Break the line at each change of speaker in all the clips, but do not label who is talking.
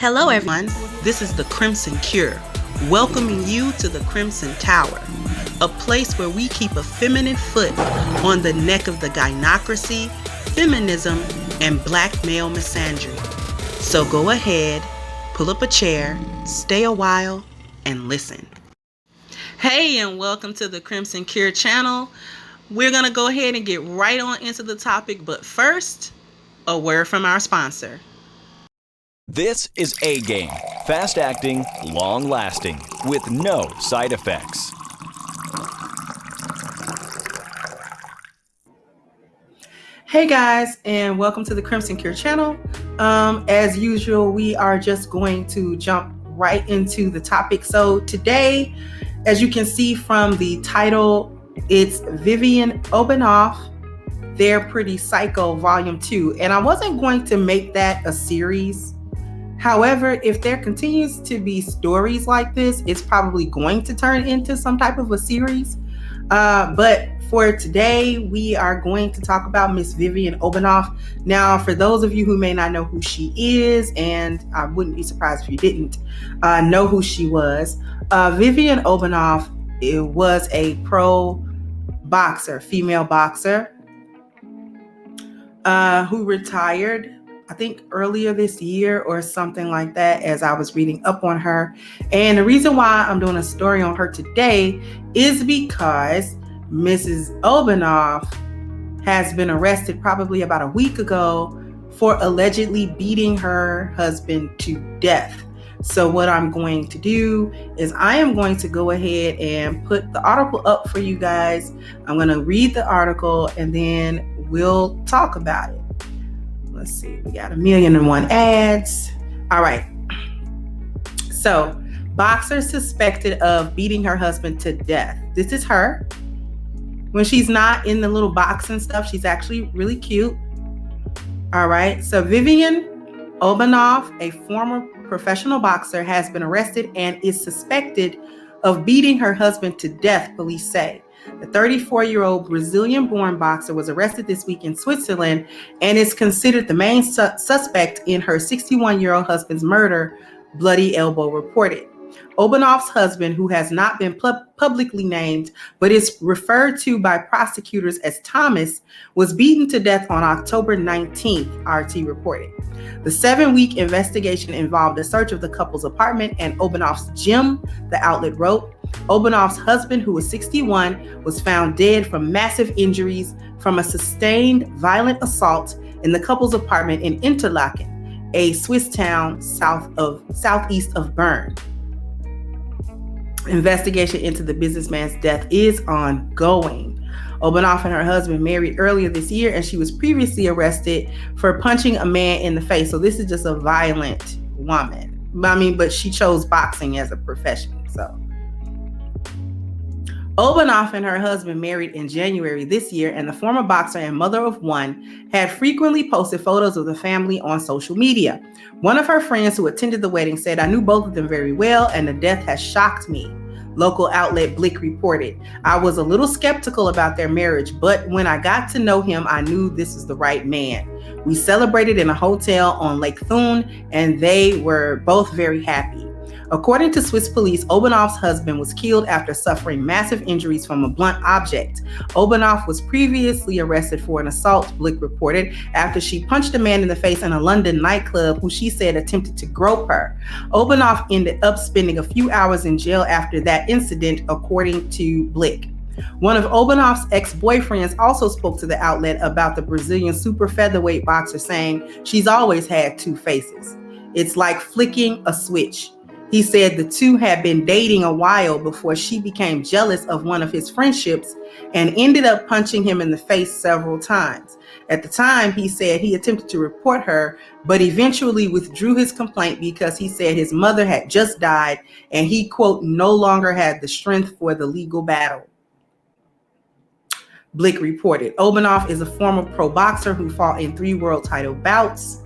Hello everyone, this is the Crimson Cure, welcoming you to the Crimson Tower, a place where we keep a feminine foot on the neck of the gynocracy, feminism, and black male misandry. So go ahead, pull up a chair, stay a while, and listen. Hey, and welcome to the Crimson Cure channel. We're going to go ahead and get right on into the topic, but first, a word from our sponsor.
This is A-Game, fast acting, long lasting, with no side effects.
Hey guys, and welcome to the Crimson Cure channel. As usual, we are just going to jump right into the topic. So today, as you can see from the title, it's Viviane Obenauf, They're Pretty Psycho Volume 2. And I wasn't going to make that a series. However, if there continues to be stories like this, it's probably going to turn into some type of a series. But for today, we are going to talk about Miss Viviane Obenauf. Now, for those of you who may not know who she is, and I wouldn't be surprised if you didn't know who she was, Viviane Obenauf was a pro boxer, female boxer, who retired, I think earlier this year or something like that, as I was reading up on her. And the reason why I'm doing a story on her today is because Mrs. Obenauf has been arrested probably about a week ago for allegedly beating her husband to death. So what I'm going to do is I am going to go ahead and put the article up for you guys. I'm going to read the article and then we'll talk about it. Let's see, we got 1,000,001 ads. All right. So, boxer suspected of beating her husband to death. This is her. When she's not in the little box and stuff, she's actually really cute. All right. So, Viviane Obenauf, a former professional boxer, has been arrested and is suspected of beating her husband to death, police say. The 34-year-old Brazilian-born boxer was arrested this week in Switzerland and is considered the main suspect in her 61-year-old husband's murder, Bloody Elbow reported. Obenauf's husband, who has not been publicly named but is referred to by prosecutors as Thomas, was beaten to death on October 19th, RT reported. The 7-week investigation involved a search of the couple's apartment and Obenauf's gym, the outlet wrote. Obenauf's husband, who was 61, was found dead from massive injuries from a sustained violent assault in the couple's apartment in Interlaken, a Swiss town southeast of Bern. Investigation into the businessman's death is ongoing. Obenauf and her husband married earlier this year, and she was previously arrested for punching a man in the face. So this is just a violent woman. But she chose boxing as a profession, so. Obenauf and her husband married in January this year, and the former boxer and mother of one had frequently posted photos of the family on social media. One of her friends who attended the wedding said, "I knew both of them very well, and the death has shocked me." Local outlet Blick reported, "I was a little skeptical about their marriage, but when I got to know him, I knew this is the right man. We celebrated in a hotel on Lake Thun, and they were both very happy." According to Swiss police, Obenauf's husband was killed after suffering massive injuries from a blunt object. Obenauf was previously arrested for an assault, Blick reported, after she punched a man in the face in a London nightclub who she said attempted to grope her. Obenauf ended up spending a few hours in jail after that incident, according to Blick. One of Obenauf's ex-boyfriends also spoke to the outlet about the Brazilian super featherweight boxer, saying, "She's always had two faces. It's like flicking a switch." He said the two had been dating a while before she became jealous of one of his friendships and ended up punching him in the face several times. At the time, he said he attempted to report her, but eventually withdrew his complaint because he said his mother had just died and he, quote, no longer had the strength for the legal battle. Blick reported. Obenauf is a former pro boxer who fought in 3 world title bouts.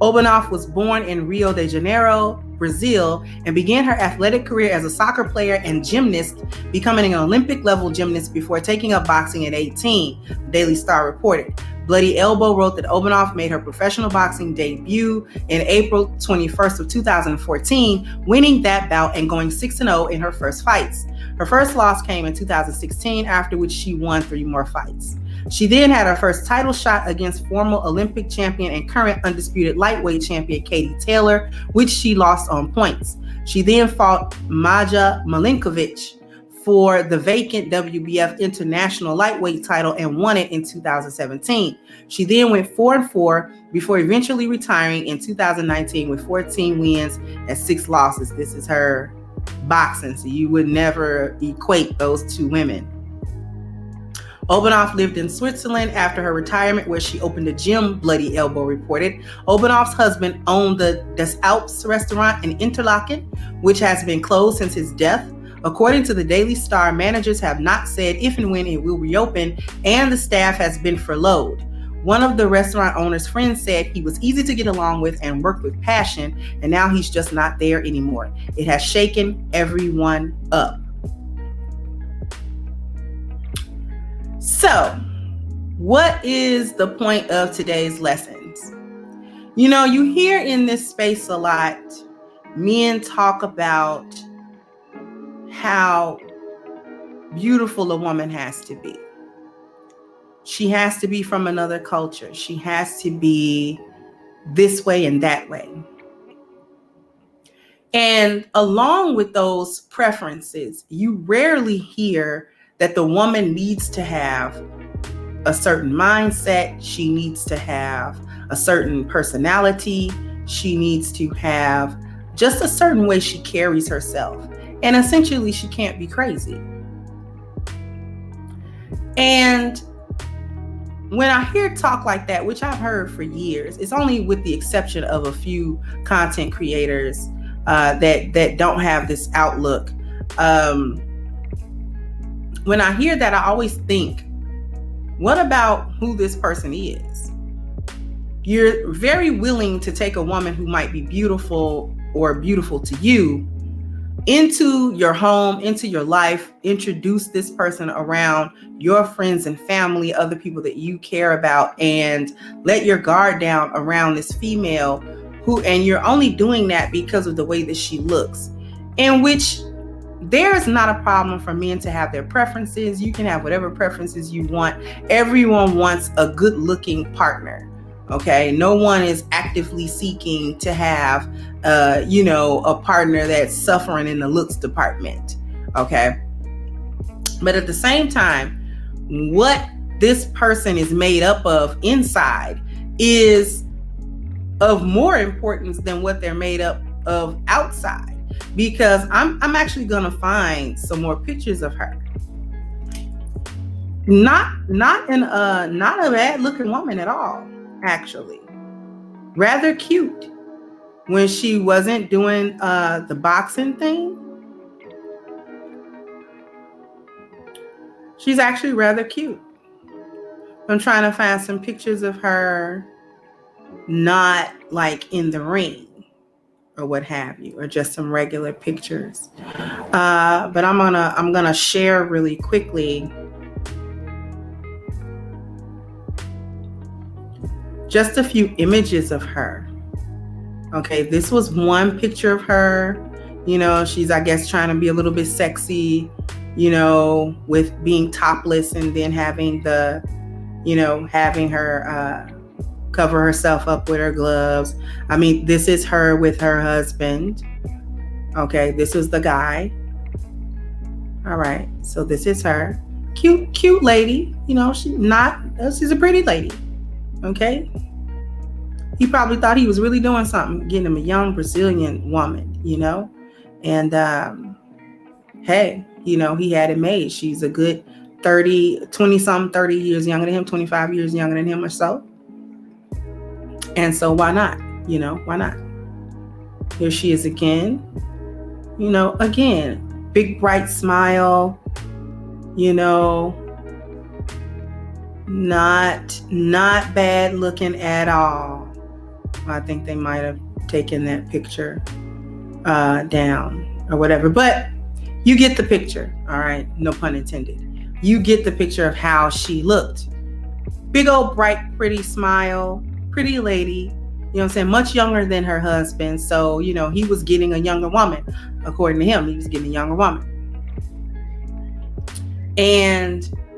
Obenauf was born in Rio de Janeiro, Brazil, and began her athletic career as a soccer player and gymnast, becoming an Olympic-level gymnast before taking up boxing at 18, the Daily Star reported. Bloody Elbow wrote that Obenauf made her professional boxing debut in April 21st of 2014, winning that bout and going 6-0 in her first fights. Her first loss came in 2016, after which she won 3 more fights. She then had her first title shot against former Olympic champion and current undisputed lightweight champion Katie Taylor, which she lost on points. She then fought Maja Milinkovic for the vacant WBF International Lightweight title and won it in 2017. She then went 4-4 before eventually retiring in 2019 with 14 wins and 6 losses. This is her boxing, so you would never equate those 2 women. Obenauf lived in Switzerland after her retirement, where she opened a gym, Bloody Elbow reported. Obenauf's husband owned the Des Alpes restaurant in Interlaken, which has been closed since his death. According to the Daily Star, managers have not said if and when it will reopen, and the staff has been furloughed. One of the restaurant owner's friends said he was easy to get along with and worked with passion, and now he's just not there anymore. It has shaken everyone up. So, what is the point of today's lessons? You know, you hear in this space a lot, men talk about how beautiful a woman has to be. She has to be from another culture. She has to be this way and that way. And along with those preferences, you rarely hear that the woman needs to have a certain mindset. She needs to have a certain personality. She needs to have just a certain way she carries herself. And essentially, she can't be crazy. And when I hear talk like that, which I've heard for years, it's only with the exception of a few content creators that don't have this outlook. When I hear that, I always think, what about who this person is? You're very willing to take a woman who might be beautiful or beautiful to you into your home, into your life, introduce this person around your friends and family, other people that you care about, and let your guard down around this female and you're only doing that because of the way that she looks, in which there is not a problem for men to have their preferences. You can have whatever preferences you want. Everyone wants a good-looking partner. Okay, no one is actively seeking to have, a partner that's suffering in the looks department. Okay, but at the same time, what this person is made up of inside is of more importance than what they're made up of outside. Because I'm actually gonna find some more pictures of her. Not a bad looking woman at all, actually. Rather cute when she wasn't doing the boxing thing. She's actually rather cute. I'm trying to find some pictures of her not like in the ring or what have you, or just some regular pictures. But I'm gonna share really quickly just a few images of her. Okay, this was one picture of her. You know, she's, I guess, trying to be a little bit sexy, with being topless and then having having her cover herself up with her gloves. I mean, this is her with her husband. Okay, this is the guy. All right, so this is her. Cute lady. She's a pretty lady. Okay. He probably thought he was really doing something, getting him a young Brazilian woman, And hey, he had it made. She's a good 30 years younger than him, 25 years younger than him or so. And so why not? Why not? Here she is again. Again, big bright smile, not bad looking at all. I think they might have taken that picture down or whatever, but you get the picture. All right. No pun intended. You get the picture of how she looked. Big old bright, pretty smile, pretty lady, you know what I'm saying, much younger than her husband. So, you know, he was getting a younger woman. According to him, he was getting a younger woman.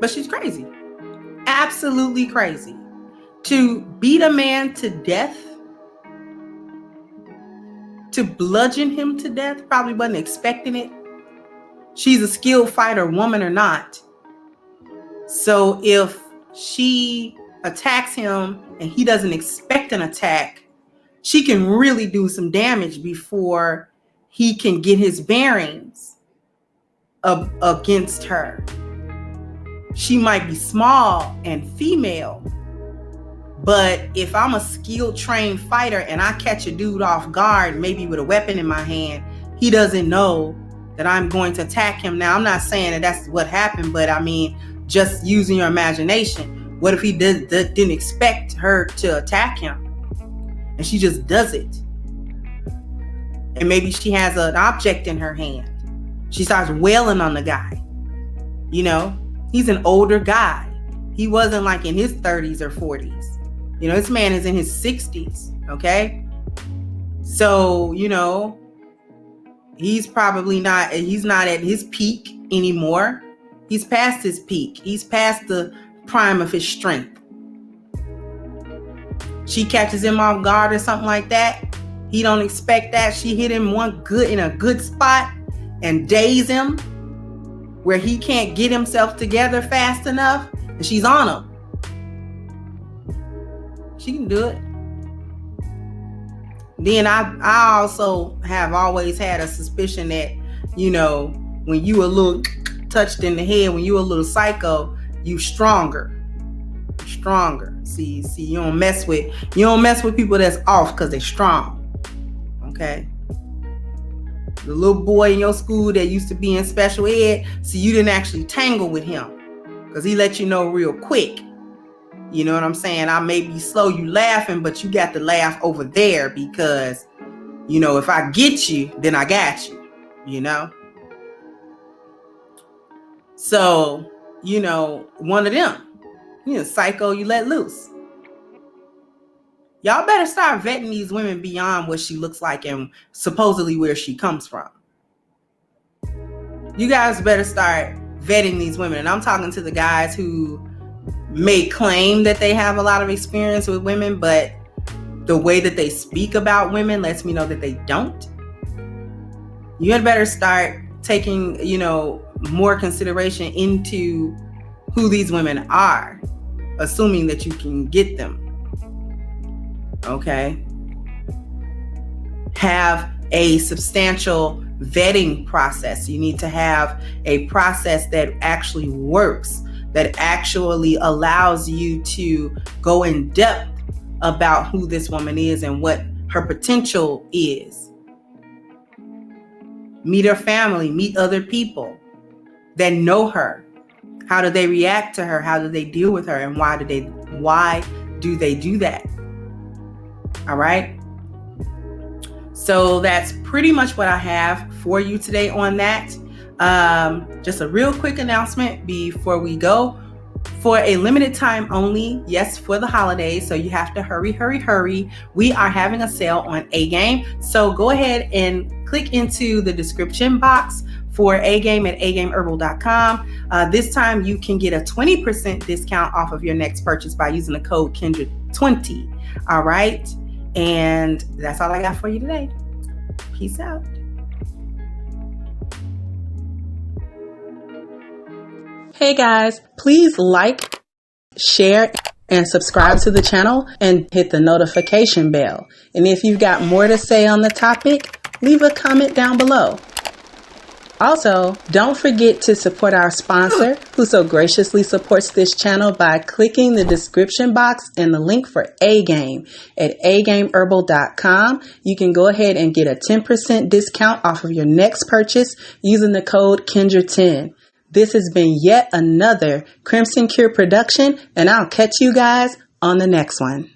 But she's crazy. Absolutely crazy. To beat a man to death, to bludgeon him to death, probably wasn't expecting it. She's a skilled fighter, woman or not. So if she attacks him and he doesn't expect an attack, she can really do some damage before he can get his bearings against her. She might be small and female, but if I'm a skilled, trained fighter and I catch a dude off guard, maybe with a weapon in my hand, he doesn't know that I'm going to attack him. Now, I'm not saying that that's what happened, but I mean, just using your imagination. What if he didn't expect her to attack him and she just does it? And maybe she has an object in her hand. She starts wailing on the guy. You know, he's an older guy. He wasn't like in his 30s or 40s. You know, this man is in his 60s, okay? So, you know, he's not at his peak anymore. He's past his peak. He's past the prime of his strength. She catches him off guard or something like that. He don't expect that. She hit him in a good spot and daze him where he can't get himself together fast enough, and she's on him. She can do it. Then I also have always had a suspicion that, you know, when you a little touched in the head, when you a little psycho, you stronger. See, you don't mess with people that's off because they're strong. Okay. The little boy in your school that used to be in special ed, see, you didn't actually tangle with him because he let you know real quick. You know what I'm saying? I may be slow, you laughing, but you got to laugh over there because, you know, if I get you, then I got you, you know? So, you know, one of them, you know, psycho, you let loose. Y'all better start vetting these women beyond what she looks like and supposedly where she comes from. You guys better start vetting these women. And I'm talking to the guys who may claim that they have a lot of experience with women, but the way that they speak about women lets me know that they don't. You had better start taking, you know, more consideration into who these women are, assuming that you can get them. Okay. Have a substantial vetting process. You need to have a process that actually works, that actually allows you to go in depth about who this woman is and what her potential is. Meet her family, meet other people that know her. How do they react to her? How do they deal with her? And why do they do that? All right. So that's pretty much what I have for you today on that. Just a real quick announcement before we go. For a limited time only, yes, for the holidays, so you have to hurry. We are having a sale on A-Game. So go ahead and click into the description box for A-Game at agameherbal.com. This time you can get a 20% discount off of your next purchase by using the code Kendra20. All right. And that's all I got for you today. Peace out. Hey guys, please like, share, and subscribe to the channel and hit the notification bell. And if you've got more to say on the topic, leave a comment down below. Also, don't forget to support our sponsor who so graciously supports this channel by clicking the description box and the link for A-Game at agameherbal.com. You can go ahead and get a 10% discount off of your next purchase using the code Kendra10. This has been yet another Crimson Cure production, and I'll catch you guys on the next one.